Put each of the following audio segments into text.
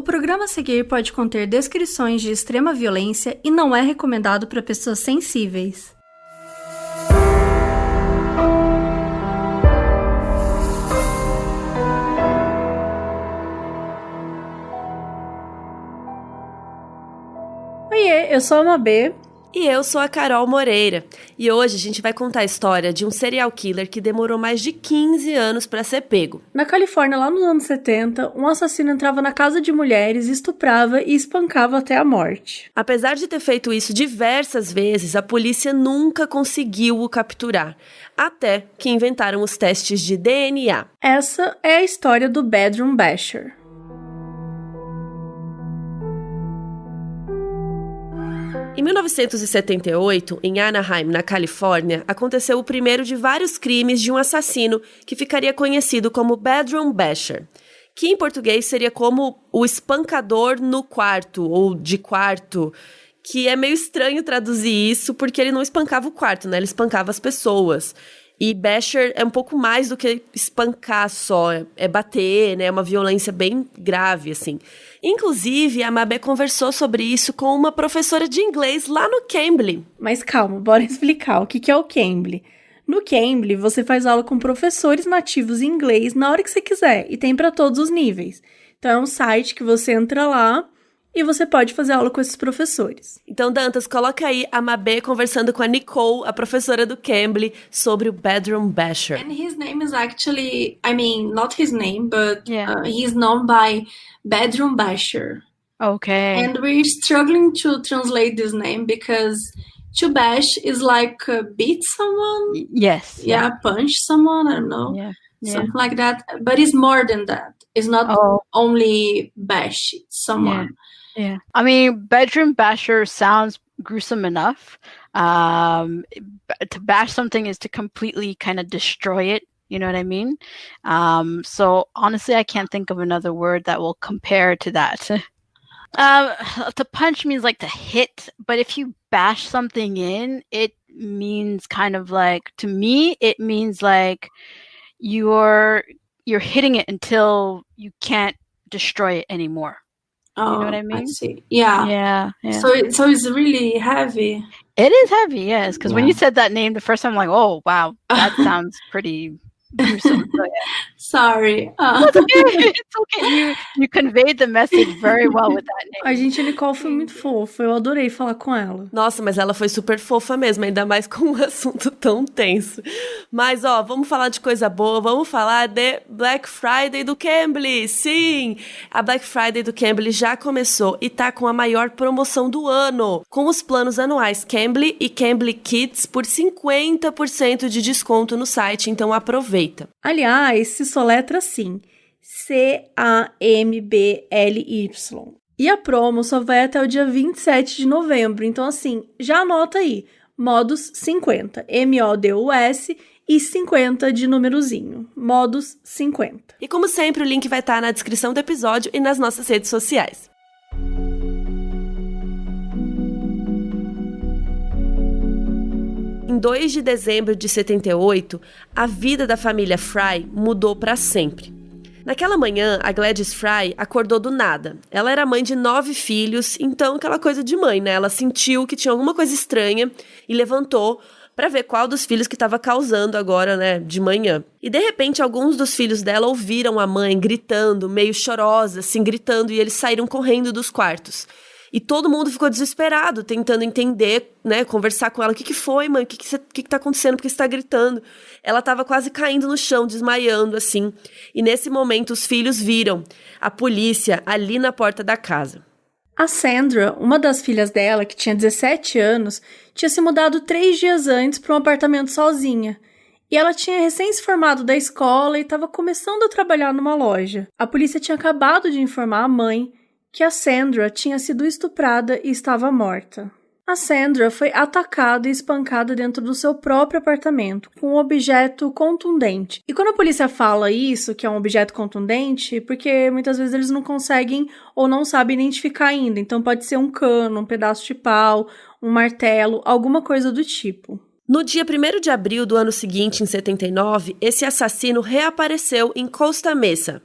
programa a seguir pode conter descrições de extrema violência e não é recomendado para pessoas sensíveis. Oiê, eu sou a Mabê. E eu sou a Carol Moreira, e hoje a gente vai contar a história de um serial killer que demorou mais de 15 anos para ser pego. Na Califórnia, lá nos anos 70, um assassino entrava na casa de mulheres, estuprava e espancava até a morte. Apesar de ter feito isso diversas vezes, a polícia nunca conseguiu o capturar, até que inventaram os testes de DNA. Essa é a história do Bedroom Basher. Em 1978, em Anaheim, na Califórnia, aconteceu o primeiro de vários crimes de um assassino que ficaria conhecido como Bedroom Basher, que em português seria como o espancador no quarto, ou de quarto, que é meio estranho traduzir isso porque ele não espancava o quarto, né? Ele espancava as pessoas. E basher é um pouco mais do que espancar só, é bater, né? É uma violência bem grave, assim. Inclusive, a Mabê conversou sobre isso com uma professora de inglês lá no Cambly. Mas calma, bora explicar o que é o Cambly. No Cambly, você faz aula com professores nativos em inglês na hora que você quiser, e tem para todos os níveis. Então é um site que você entra lá e você pode fazer aula com esses professores. Então, Dantas, coloca aí a Mabê conversando com a Nicole, a professora do Cambly, sobre o Bedroom Basher. And his name is actually, not his name, but he's known by Bedroom Basher. Okay. And we're struggling to translate this name because to bash is like beat someone. Yes. Yeah, punch someone, I don't know. Yeah. Something like that. But it's more than that. It's not only bash someone. Yeah. I mean, Bedroom Basher sounds gruesome enough. To bash something is to completely kind of destroy it. You know what I mean? So honestly, I can't think of another word that will compare to that. To punch means like to hit, but if you bash something in, it means kind of like, to me, it means like you're hitting it until you can't destroy it anymore. Oh, you know what I mean? I see. Yeah. So it's really heavy. It is heavy, yes. Because when you said that name the first time, I'm like, oh, wow, that sounds pretty gruesome. So, yeah. Sorry. It's okay. It's okay. You conveyed the message very well with that name. A gente, a Nicole foi muito fofa. Eu adorei falar com ela. Nossa, mas ela foi super fofa mesmo, ainda mais com um assunto tão tenso. Mas, vamos falar de coisa boa, vamos falar de Black Friday do Cambly. Sim, a Black Friday do Cambly já começou e tá com a maior promoção do ano, com os planos anuais Cambly e Cambly Kids por 50% de desconto no site, então aproveita. Aliás, se soletra assim, CAMBLY. E a promo só vai até o dia 27 de novembro, então assim, já anota aí, Modus 50, MODUS e 50 de númerozinho, Modus 50. E como sempre, o link vai estar na descrição do episódio e nas nossas redes sociais. Em 2 de dezembro de 78, a vida da família Fry mudou para sempre. Naquela manhã, a Gladys Fry acordou do nada. Ela era mãe de 9 filhos, então aquela coisa de mãe, né? Ela sentiu que tinha alguma coisa estranha e levantou para ver qual dos filhos que estava causando agora, né, de manhã. E de repente, alguns dos filhos dela ouviram a mãe gritando, meio chorosa, assim, gritando, e eles saíram correndo dos quartos. E todo mundo ficou desesperado, tentando entender, né, conversar com ela. O que foi, mãe? O que tá acontecendo? Por que você tá gritando? Ela tava quase caindo no chão, desmaiando, assim. E nesse momento, os filhos viram a polícia ali na porta da casa. A Sandra, uma das filhas dela, que tinha 17 anos, tinha se mudado 3 dias antes para um apartamento sozinha. E ela tinha recém se formado da escola e estava começando a trabalhar numa loja. A polícia tinha acabado de informar a mãe que a Sandra tinha sido estuprada e estava morta. A Sandra foi atacada e espancada dentro do seu próprio apartamento, com um objeto contundente. E quando a polícia fala isso, que é um objeto contundente, porque muitas vezes eles não conseguem ou não sabem identificar ainda. Então pode ser um cano, um pedaço de pau, um martelo, alguma coisa do tipo. No dia 1º de abril do ano seguinte, em 79, esse assassino reapareceu em Costa Mesa.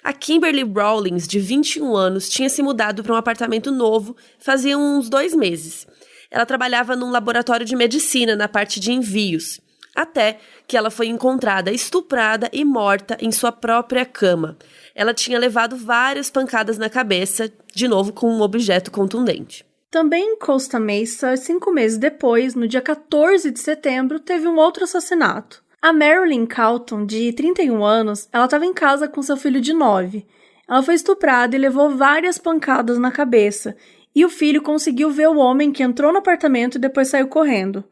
A Kimberly Rawlings, de 21 anos, tinha se mudado para um apartamento novo fazia uns 2 meses. Ela trabalhava num laboratório de medicina na parte de envios, até que ela foi encontrada estuprada e morta em sua própria cama. Ela tinha levado várias pancadas na cabeça, de novo com um objeto contundente. Também em Costa Mesa, 5 meses depois, no dia 14 de setembro, teve um outro assassinato. A Marilyn Calton, de 31 anos, ela estava em casa com seu filho de 9. Ela foi estuprada e levou várias pancadas na cabeça, e o filho conseguiu ver o homem que entrou no apartamento e depois saiu correndo.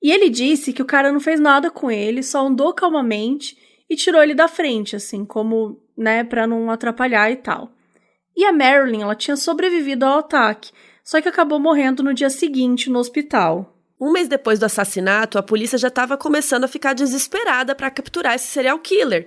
E ele disse que o cara não fez nada com ele, só andou calmamente e tirou ele da frente, assim, como, pra não atrapalhar e tal. E a Marilyn, ela tinha sobrevivido ao ataque, só que acabou morrendo no dia seguinte no hospital. 1 mês depois do assassinato, a polícia já estava começando a ficar desesperada para capturar esse serial killer,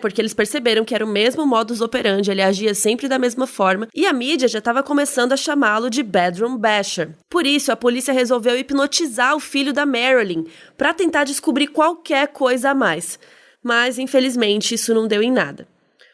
porque eles perceberam que era o mesmo modus operandi, ele agia sempre da mesma forma, e a mídia já estava começando a chamá-lo de Bedroom Basher. Por isso, a polícia resolveu hipnotizar o filho da Marilyn para tentar descobrir qualquer coisa a mais. Mas, infelizmente, isso não deu em nada.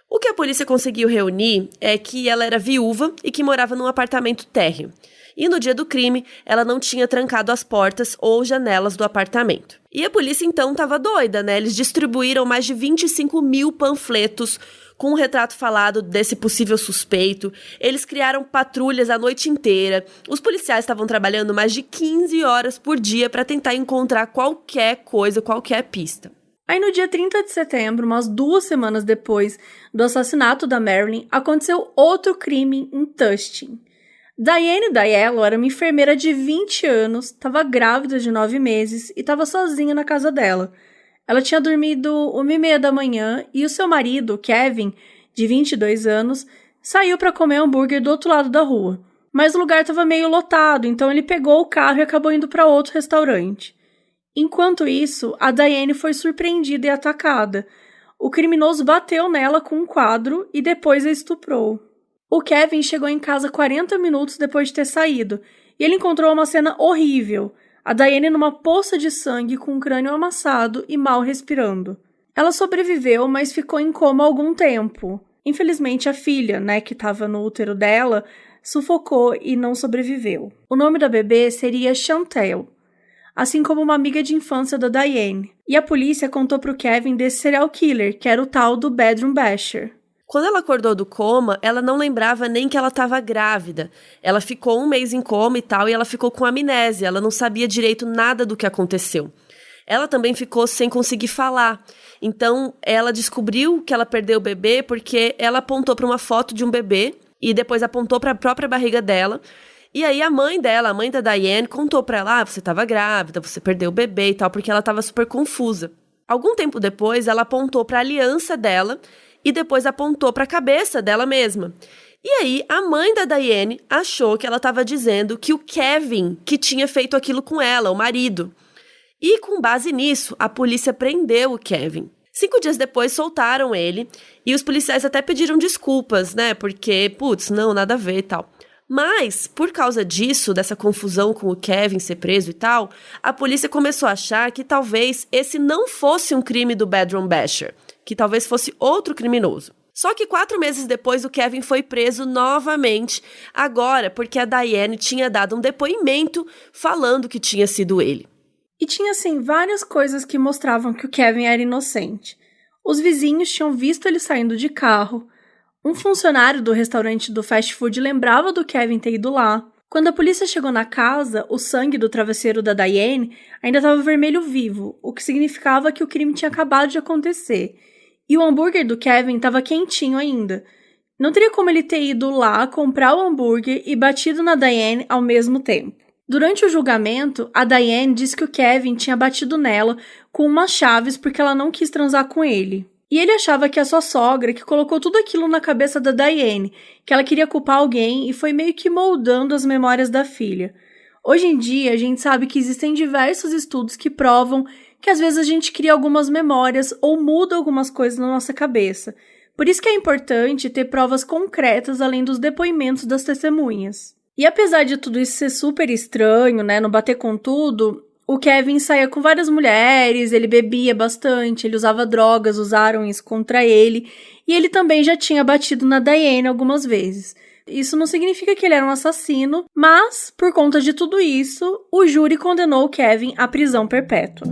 O que a polícia conseguiu reunir é que ela era viúva e que morava num apartamento térreo. E no dia do crime, ela não tinha trancado as portas ou janelas do apartamento. E a polícia então estava doida, Eles distribuíram mais de 25 mil panfletos com um retrato falado desse possível suspeito. Eles criaram patrulhas a noite inteira. Os policiais estavam trabalhando mais de 15 horas por dia para tentar encontrar qualquer coisa, qualquer pista. Aí no dia 30 de setembro, umas 2 semanas depois do assassinato da Marilyn, aconteceu outro crime em Tustin. Diane Daiello era uma enfermeira de 20 anos, estava grávida de 9 meses e estava sozinha na casa dela. Ela tinha dormido 1h30 da manhã e o seu marido, Kevin, de 22 anos, saiu para comer hambúrguer do outro lado da rua. Mas o lugar estava meio lotado, então ele pegou o carro e acabou indo para outro restaurante. Enquanto isso, a Diane foi surpreendida e atacada. O criminoso bateu nela com um quadro e depois a estuprou. O Kevin chegou em casa 40 minutos depois de ter saído, e ele encontrou uma cena horrível. A Diane numa poça de sangue com o crânio amassado e mal respirando. Ela sobreviveu, mas ficou em coma há algum tempo. Infelizmente, a filha, que estava no útero dela, sufocou e não sobreviveu. O nome da bebê seria Chantel, assim como uma amiga de infância da Diane. E a polícia contou pro Kevin desse serial killer, que era o tal do Bedroom Basher. Quando ela acordou do coma, ela não lembrava nem que ela estava grávida. Ela ficou 1 mês em coma e tal, e ela ficou com amnésia, ela não sabia direito nada do que aconteceu. Ela também ficou sem conseguir falar. Então, ela descobriu que ela perdeu o bebê porque ela apontou para uma foto de um bebê e depois apontou para a própria barriga dela. E aí a mãe dela, a mãe da Diane, contou para ela, você estava grávida, você perdeu o bebê e tal, porque ela estava super confusa. Algum tempo depois, ela apontou para a aliança dela e depois apontou para a cabeça dela mesma. E aí, a mãe da Diane achou que ela estava dizendo que o Kevin que tinha feito aquilo com ela, o marido. E com base nisso, a polícia prendeu o Kevin. 5 dias depois, soltaram ele, e os policiais até pediram desculpas, porque, não, nada a ver e tal. Mas, por causa disso, dessa confusão com o Kevin ser preso e tal, a polícia começou a achar que talvez esse não fosse um crime do Bedroom Basher, que talvez fosse outro criminoso. Só que 4 meses depois, o Kevin foi preso novamente, agora porque a Diane tinha dado um depoimento falando que tinha sido ele. E tinha, várias coisas que mostravam que o Kevin era inocente. Os vizinhos tinham visto ele saindo de carro. Um funcionário do restaurante do fast food lembrava do Kevin ter ido lá. Quando a polícia chegou na casa, o sangue do travesseiro da Diane ainda estava vermelho vivo, o que significava que o crime tinha acabado de acontecer. E o hambúrguer do Kevin estava quentinho ainda. Não teria como ele ter ido lá comprar o hambúrguer e batido na Diane ao mesmo tempo. Durante o julgamento, a Diane disse que o Kevin tinha batido nela com umas chaves porque ela não quis transar com ele. E ele achava que a sua sogra que colocou tudo aquilo na cabeça da Diane, que ela queria culpar alguém e foi meio que moldando as memórias da filha. Hoje em dia, a gente sabe que existem diversos estudos que provam que às vezes a gente cria algumas memórias ou muda algumas coisas na nossa cabeça. Por isso que é importante ter provas concretas além dos depoimentos das testemunhas. E apesar de tudo isso ser super estranho, não bater com tudo, o Kevin saía com várias mulheres, ele bebia bastante, ele usava drogas, usaram isso contra ele, e ele também já tinha batido na Diane algumas vezes. Isso não significa que ele era um assassino, mas, por conta de tudo isso, o júri condenou o Kevin à prisão perpétua.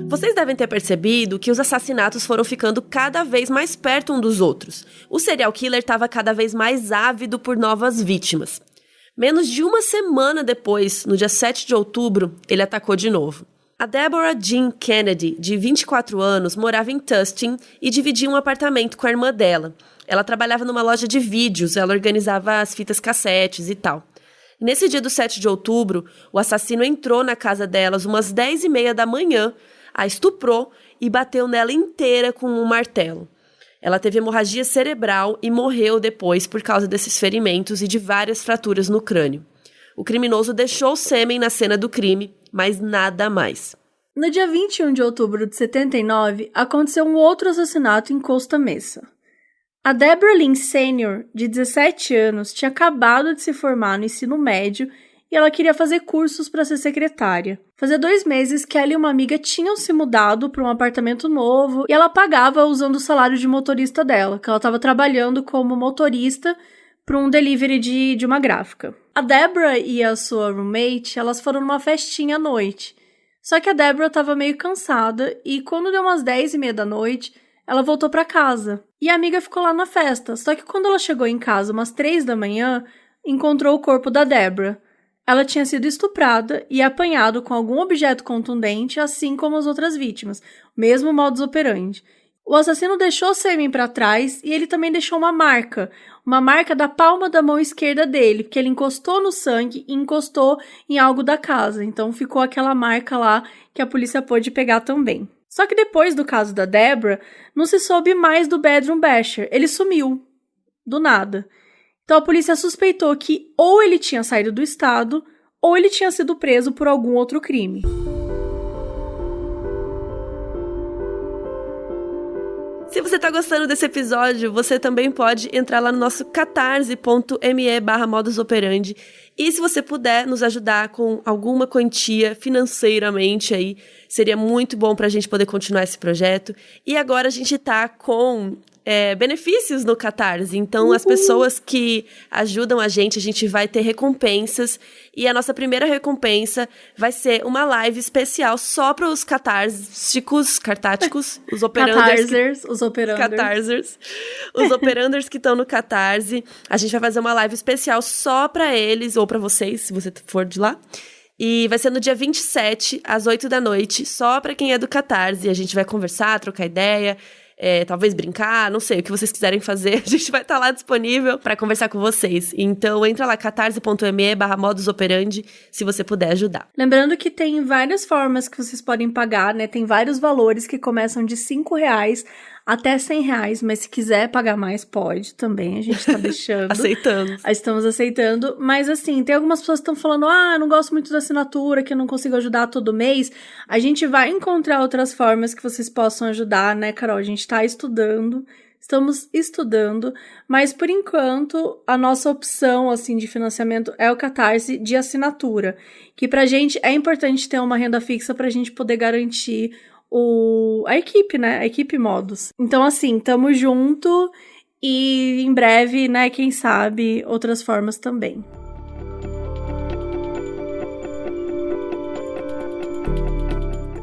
Vocês devem ter percebido que os assassinatos foram ficando cada vez mais perto um dos outros. O serial killer estava cada vez mais ávido por novas vítimas. Menos de uma semana depois, no dia 7 de outubro, ele atacou de novo. A Deborah Jean Kennedy, de 24 anos, morava em Tustin e dividia um apartamento com a irmã dela. Ela trabalhava numa loja de vídeos, ela organizava as fitas cassetes e tal. Nesse dia do 7 de outubro, o assassino entrou na casa delas umas 10h30 da manhã, a estuprou e bateu nela inteira com um martelo. Ela teve hemorragia cerebral e morreu depois por causa desses ferimentos e de várias fraturas no crânio. O criminoso deixou o sêmen na cena do crime, mas nada mais. No dia 21 de outubro de 79, aconteceu um outro assassinato em Costa Mesa. A Deborah Lynn Sr., de 17 anos, tinha acabado de se formar no ensino médio e ela queria fazer cursos para ser secretária. Fazia 2 meses que ela e uma amiga tinham se mudado para um apartamento novo e ela pagava usando o salário de motorista dela, que ela estava trabalhando como motorista para um delivery de uma gráfica. A Deborah e a sua roommate, elas foram numa festinha à noite. Só que a Deborah estava meio cansada e quando deu umas 10h30 da noite, ela voltou para casa. E a amiga ficou lá na festa, só que quando ela chegou em casa umas 3 da manhã, encontrou o corpo da Deborah. Ela tinha sido estuprada e apanhado com algum objeto contundente, assim como as outras vítimas, mesmo modus operandi. O assassino deixou o sêmen para trás e ele também deixou uma marca da palma da mão esquerda dele, porque ele encostou no sangue e encostou em algo da casa, então ficou aquela marca lá que a polícia pôde pegar também. Só que depois do caso da Deborah, não se soube mais do Bedroom Basher, ele sumiu, do nada. Então a polícia suspeitou que ou ele tinha saído do estado ou ele tinha sido preso por algum outro crime. Se você tá gostando desse episódio, você também pode entrar lá no nosso catarse.me/modusoperandi e se você puder nos ajudar com alguma quantia financeiramente aí, seria muito bom pra gente poder continuar esse projeto. E agora a gente tá com benefícios no Catarse, então as pessoas que ajudam a gente vai ter recompensas e a nossa primeira recompensa vai ser uma live especial só para os catársicos, os operanders, os operanders que estão no Catarse. A gente vai fazer uma live especial só para eles ou para vocês, se você for de lá. E vai ser no dia 27, às 8 da noite, só para quem é do Catarse. A gente vai conversar, trocar ideia, talvez brincar, não sei, o que vocês quiserem fazer, a gente vai estar lá disponível para conversar com vocês. Então entra lá, catarse.me/modusoperandi, se você puder ajudar. Lembrando que tem várias formas que vocês podem pagar, né? Tem vários valores que começam de R$5 até R$100, mas se quiser pagar mais, pode também, a gente tá deixando. Estamos aceitando, mas assim, tem algumas pessoas que estão falando, eu não gosto muito da assinatura, que eu não consigo ajudar todo mês. A gente vai encontrar outras formas que vocês possam ajudar, né, Carol? A gente tá estamos estudando, mas por enquanto a nossa opção, assim, de financiamento é o Catarse de assinatura, que pra gente é importante ter uma renda fixa pra gente poder garantir a equipe, né? A equipe Modus. Então, assim, tamo junto e em breve, né? Quem sabe, outras formas também.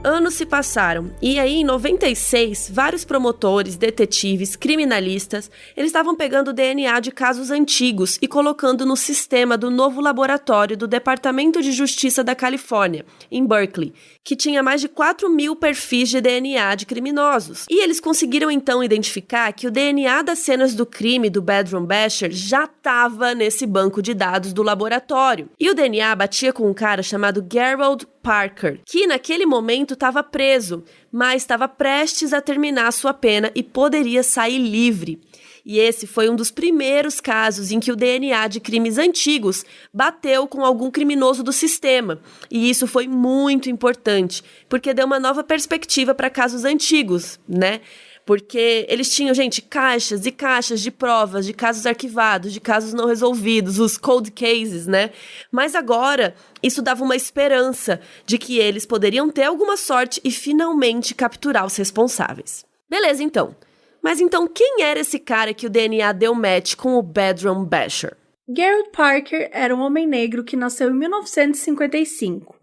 Anos se passaram, e aí em 96, vários promotores, detetives, criminalistas, eles estavam pegando o DNA de casos antigos e colocando no sistema do novo laboratório do Departamento de Justiça da Califórnia, em Berkeley, que tinha mais de 4.000 perfis de DNA de criminosos. E eles conseguiram então identificar que o DNA das cenas do crime do Bedroom Basher já estava nesse banco de dados do laboratório. E o DNA batia com um cara chamado Gerald Parker, que naquele momento estava preso, mas estava prestes a terminar sua pena e poderia sair livre. E esse foi um dos primeiros casos em que o DNA de crimes antigos bateu com algum criminoso do sistema. E isso foi muito importante, porque deu uma nova perspectiva para casos antigos, né? Porque eles tinham, gente, caixas e caixas de provas, de casos arquivados, de casos não resolvidos, os cold cases, né? Mas agora, isso dava uma esperança de que eles poderiam ter alguma sorte e finalmente capturar os responsáveis. Beleza, então. Mas então, quem era esse cara que o DNA deu match com o Bedroom Basher? Garrett Parker era um homem negro que nasceu em 1955.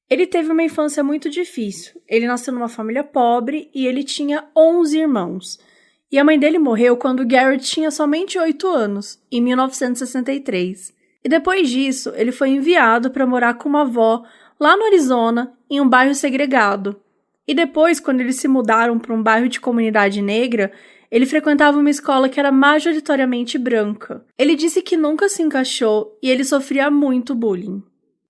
Ele teve uma infância muito difícil. Ele nasceu numa família pobre e ele tinha 11 irmãos. E a mãe dele morreu quando Garrett tinha somente 8 anos, em 1963. E depois disso, ele foi enviado para morar com uma avó lá no Arizona, em um bairro segregado. E depois, quando eles se mudaram para um bairro de comunidade negra, ele frequentava uma escola que era majoritariamente branca. Ele disse que nunca se encaixou e ele sofria muito bullying.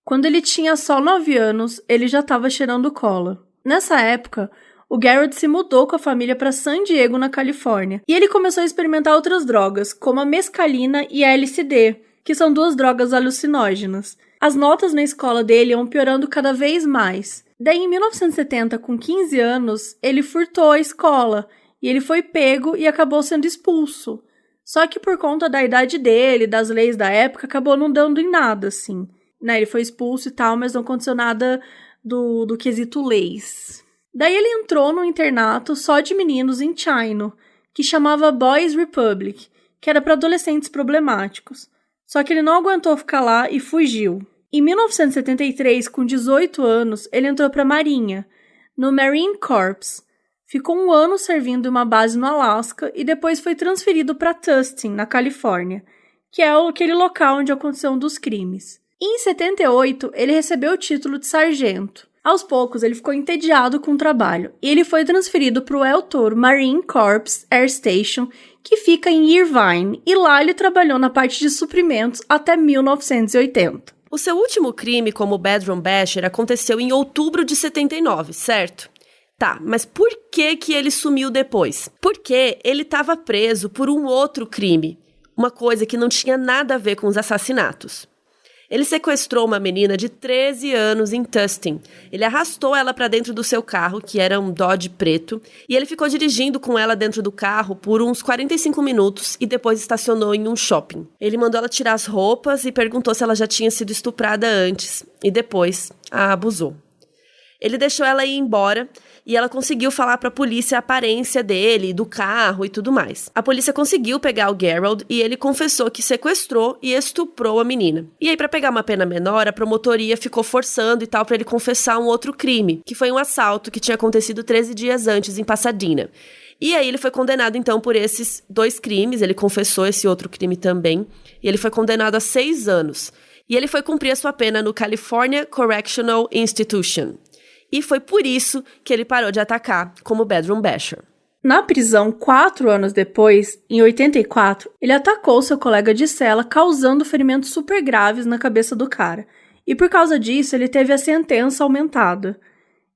Quando ele tinha só 9 anos, ele já estava cheirando cola. Nessa época, o Garrett se mudou com a família para San Diego, na Califórnia, e ele começou a experimentar outras drogas, como a mescalina e a LSD, que são 2 drogas alucinógenas. As notas na escola dele iam piorando cada vez mais. Daí, em 1970, com 15 anos, ele furtou a escola, e ele foi pego e acabou sendo expulso. Só que por conta da idade dele, das leis da época, acabou não dando em nada, assim. Né, ele foi expulso e tal, mas não aconteceu nada do quesito leis. Daí ele entrou no internato só de meninos em Chino, que chamava Boys Republic, que era para adolescentes problemáticos. Só que ele não aguentou ficar lá e fugiu. Em 1973, com 18 anos, ele entrou para a Marinha, no Marine Corps. Ficou 1 ano servindo em uma base no Alasca e depois foi transferido para Tustin, na Califórnia, que é aquele local onde aconteceu um dos crimes. Em 78, ele recebeu o título de sargento. Aos poucos, ele ficou entediado com o trabalho e ele foi transferido para o El Toro Marine Corps Air Station, que fica em Irvine, e lá ele trabalhou na parte de suprimentos até 1980. O seu último crime como Bedroom Basher aconteceu em outubro de 79, certo? Tá, mas por que ele sumiu depois? Porque ele estava preso por um outro crime, uma coisa que não tinha nada a ver com os assassinatos. Ele sequestrou uma menina de 13 anos em Tustin. Ele arrastou ela para dentro do seu carro, que era um Dodge preto, e ele ficou dirigindo com ela dentro do carro por uns 45 minutos e depois estacionou em um shopping. Ele mandou ela tirar as roupas e perguntou se ela já tinha sido estuprada antes, e depois a abusou. Ele deixou ela ir embora e ela conseguiu falar pra polícia a aparência dele, do carro e tudo mais. A polícia conseguiu pegar o Garrett e ele confessou que sequestrou e estuprou a menina. E aí, pra pegar uma pena menor, a promotoria ficou forçando e tal pra ele confessar um outro crime, que foi um assalto que tinha acontecido 13 dias antes em Pasadena. E aí ele foi condenado, então, por esses 2 crimes. Ele confessou esse outro crime também. E ele foi condenado a 6 anos. E ele foi cumprir a sua pena no California Correctional Institution. E foi por isso que ele parou de atacar como Bedroom Basher. Na prisão, 4 anos depois, em 84, ele atacou seu colega de cela, causando ferimentos super graves na cabeça do cara. E por causa disso, ele teve a sentença aumentada.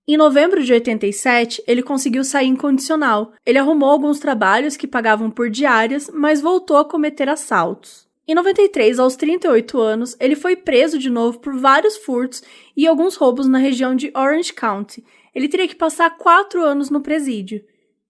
Em novembro de 87, ele conseguiu sair incondicional. Ele arrumou alguns trabalhos que pagavam por diárias, mas voltou a cometer assaltos. Em 93, aos 38 anos, ele foi preso de novo por vários furtos e alguns roubos na região de Orange County. Ele teria que passar 4 anos no presídio.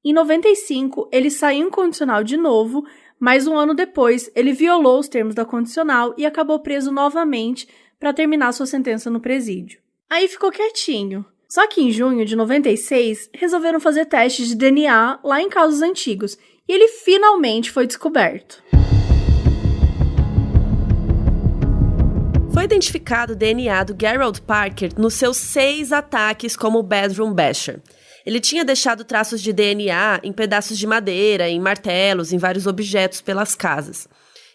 Em 95, ele saiu incondicional de novo, mas 1 ano depois, ele violou os termos da condicional e acabou preso novamente para terminar sua sentença no presídio. Aí ficou quietinho. Só que em junho de 96, resolveram fazer testes de DNA lá em casos antigos, e ele finalmente foi descoberto. Foi identificado o DNA do Garrett Parker nos seus 6 ataques como Bedroom Basher. Ele tinha deixado traços de DNA em pedaços de madeira, em martelos, em vários objetos pelas casas.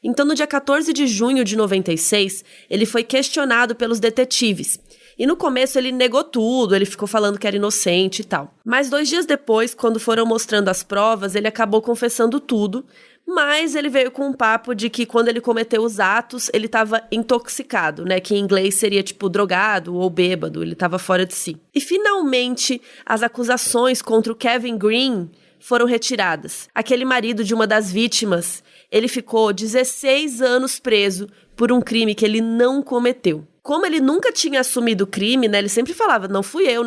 Então, no dia 14 de junho de 96, ele foi questionado pelos detetives. E no começo ele negou tudo, ele ficou falando que era inocente e tal. Mas 2 dias depois, quando foram mostrando as provas, ele acabou confessando tudo, mas ele veio com um papo de que quando ele cometeu os atos, ele estava intoxicado, né? Que em inglês seria tipo drogado ou bêbado, ele estava fora de si. E finalmente, as acusações contra o Kevin Green foram retiradas. Aquele marido de uma das vítimas, ele ficou 16 anos preso por um crime que ele não cometeu. Como ele nunca tinha assumido o crime, né, ele sempre falava, não fui eu,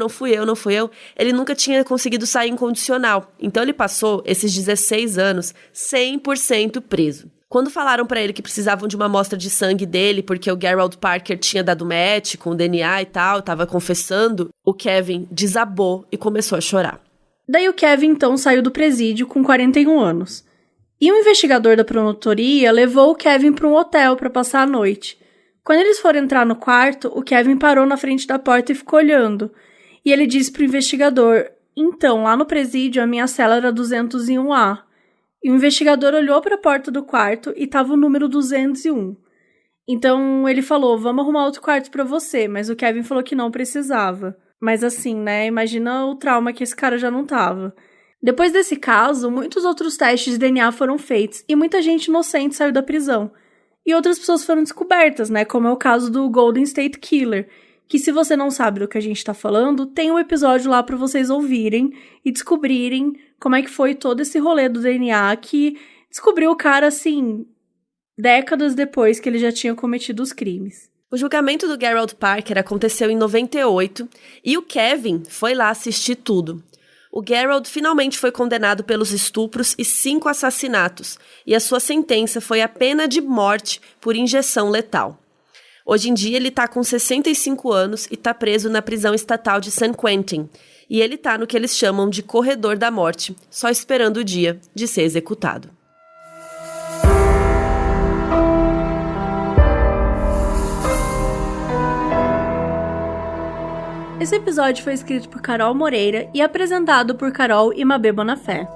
ele nunca tinha conseguido sair incondicional. Então ele passou esses 16 anos 100% preso. Quando falaram pra ele que precisavam de uma amostra de sangue dele, porque o Gerald Parker tinha dado match com o DNA e tal, tava confessando, o Kevin desabou e começou a chorar. Daí o Kevin, então, saiu do presídio com 41 anos. E um investigador da promotoria levou o Kevin para um hotel para passar a noite. Quando eles foram entrar no quarto, o Kevin parou na frente da porta e ficou olhando. E ele disse pro investigador, então, lá no presídio, a minha cela era 201A. E o investigador olhou para a porta do quarto e tava o número 201. Então ele falou, vamos arrumar outro quarto para você, mas o Kevin falou que não precisava. Mas assim, né, imagina o trauma que esse cara já não tava. Depois desse caso, muitos outros testes de DNA foram feitos e muita gente inocente saiu da prisão. E outras pessoas foram descobertas, né, como é o caso do Golden State Killer, que se você não sabe do que a gente tá falando, tem um episódio lá para vocês ouvirem e descobrirem como é que foi todo esse rolê do DNA que descobriu o cara, assim, décadas depois que ele já tinha cometido os crimes. O julgamento do Gerald Parker aconteceu em 98 e o Kevin foi lá assistir tudo. O Gerald finalmente foi condenado pelos estupros e 5 assassinatos, e a sua sentença foi a pena de morte por injeção letal. Hoje em dia ele tá com 65 anos e tá preso na prisão estatal de San Quentin, e ele tá no que eles chamam de corredor da morte, só esperando o dia de ser executado. Esse episódio foi escrito por Carol Moreira e apresentado por Carol e Mabê Bonafé.